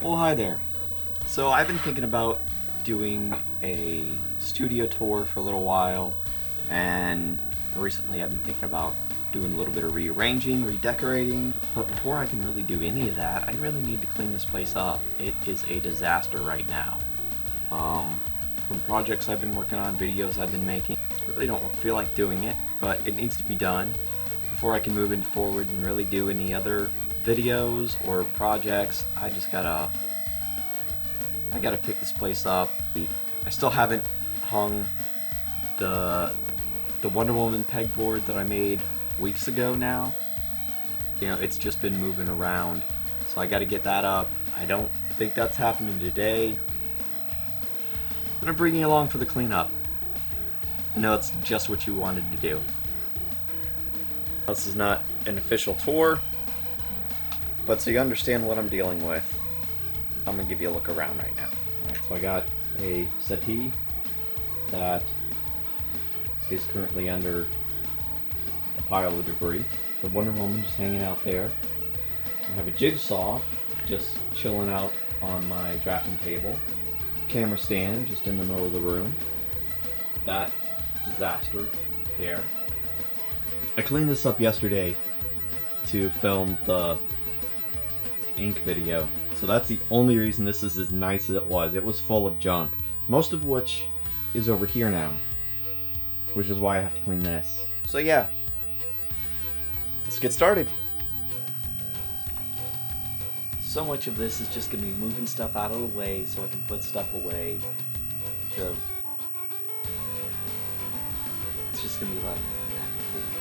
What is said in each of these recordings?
Well, hi there. So I've been thinking about doing a studio tour for a little while, and recently I've been thinking about doing a little bit of rearranging, redecorating, but before I can really do any of that, I really need to clean this place up. It is a disaster right now. From projects I've been working on, videos I've been making, I really don't feel like doing it, but it needs to be done before I can move in forward and really do any other videos or projects. I gotta pick this place up. I still haven't hung the Wonder Woman pegboard that I made weeks ago now. You know, it's just been moving around, so I gotta get that up. I don't think that's happening today. I'm gonna bring you along for the cleanup. I know it's just what you wanted to do. This is not an official tour, but so you understand what I'm dealing with, I'm gonna give you a look around right now. Alright, so I got a settee that is currently under a pile of debris. The Wonder Woman just hanging out there. I have a jigsaw just chilling out on my drafting table. Camera stand just in the middle of the room. That disaster there. I cleaned this up yesterday to film the ink video, so that's the only reason this is as nice as it was. It was full of junk, most of which is over here now, which is why I have to clean this. So yeah, let's get started. So much of this is just going to be moving stuff out of the way so I can put stuff away. It's just going to be a lot of moving back and forth.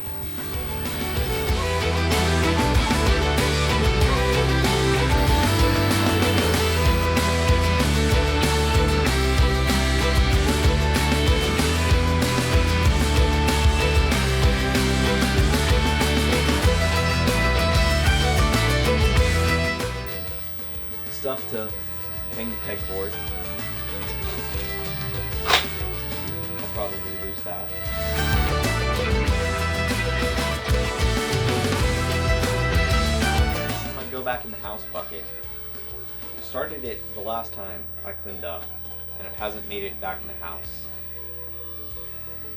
Stuff to hang the pegboard. I'll probably lose that. I might go back in the house bucket. I started it the last time I cleaned up, and it hasn't made it back in the house.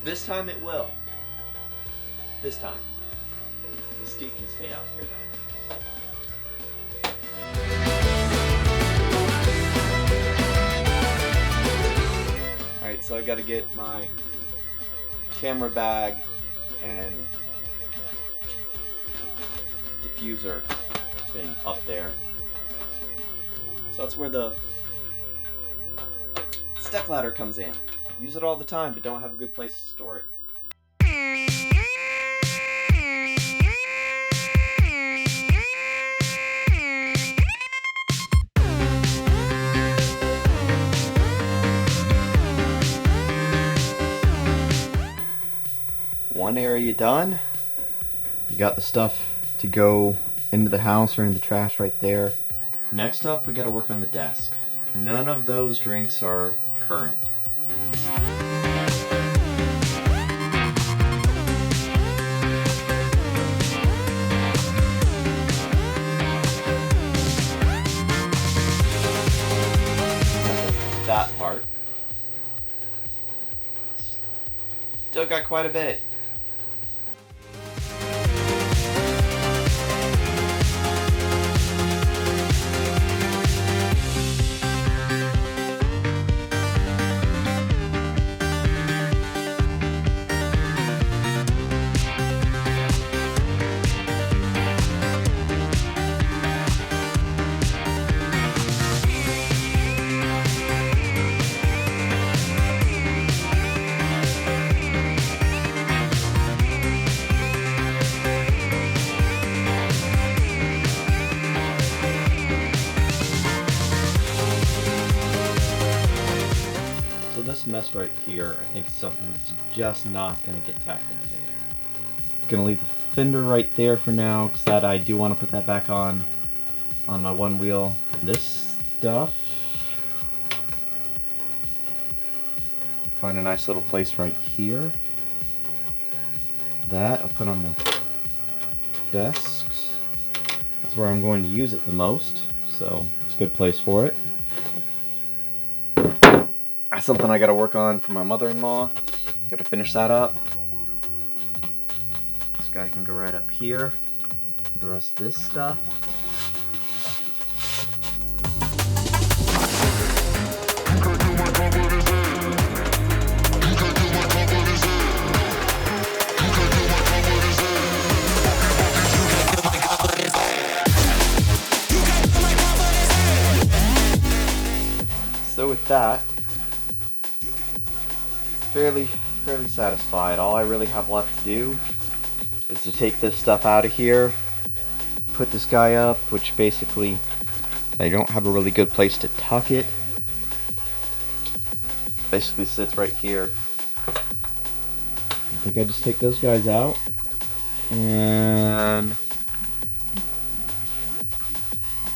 This time it will. This time. The skate can stay out here though. Alright, so I gotta get my camera bag and diffuser thing up there. So that's where the step ladder comes in. Use it all the time, but don't have a good place to store it. One area done. You got the stuff to go into the house or in the trash right there. Next up, we gotta work on the desk. None of those drinks are current. That part. Still got quite a bit. This mess right here, I think, is something that's just not going to get tackled today. Gonna leave the fender right there for now, because that I do want to put that back on my one wheel. This stuff, find a nice little place right here. That I'll put on the desks. That's where I'm going to use it the most. so it's a good place for it. That's something I gotta work on for my mother-in-law. Gotta finish that up. This guy can go right up here. The rest of this stuff. So with that, fairly satisfied. All I really have left to do is to take this stuff out of here, put this guy up, which basically I don't have a really good place to tuck it. Basically sits right here. I think I just take those guys out, and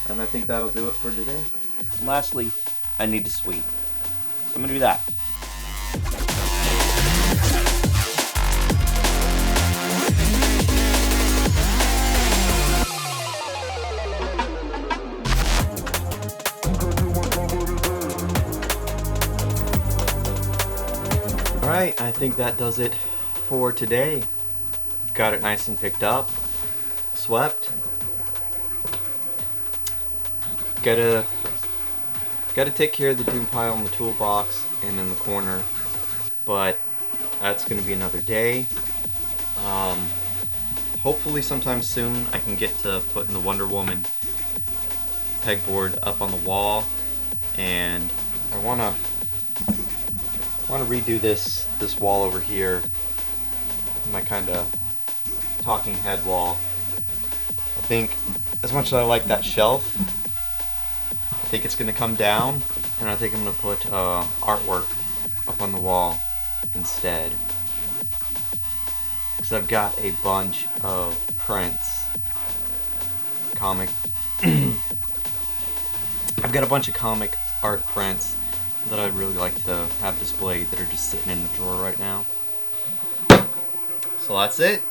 I think that'll do it for today. And lastly, I need to sweep. So I'm gonna do that. Alright, I think that does it for today. Got it nice and picked up, swept. Gotta take care of the doom pile in the toolbox and in the corner, but that's gonna be another day. Hopefully sometime soon I can get to putting the Wonder Woman pegboard up on the wall, and I wanna redo this wall over here, my kind of talking head wall. I think as much as I like that shelf, I think it's gonna come down, and I think I'm gonna put artwork up on the wall instead, because I've got a bunch of prints, I've got a bunch of comic art prints that I'd really like to have displayed that are just sitting in the drawer right now. So that's it.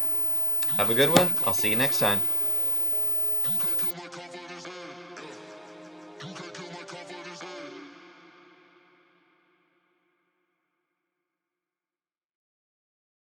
Have a good one. I'll see you next time.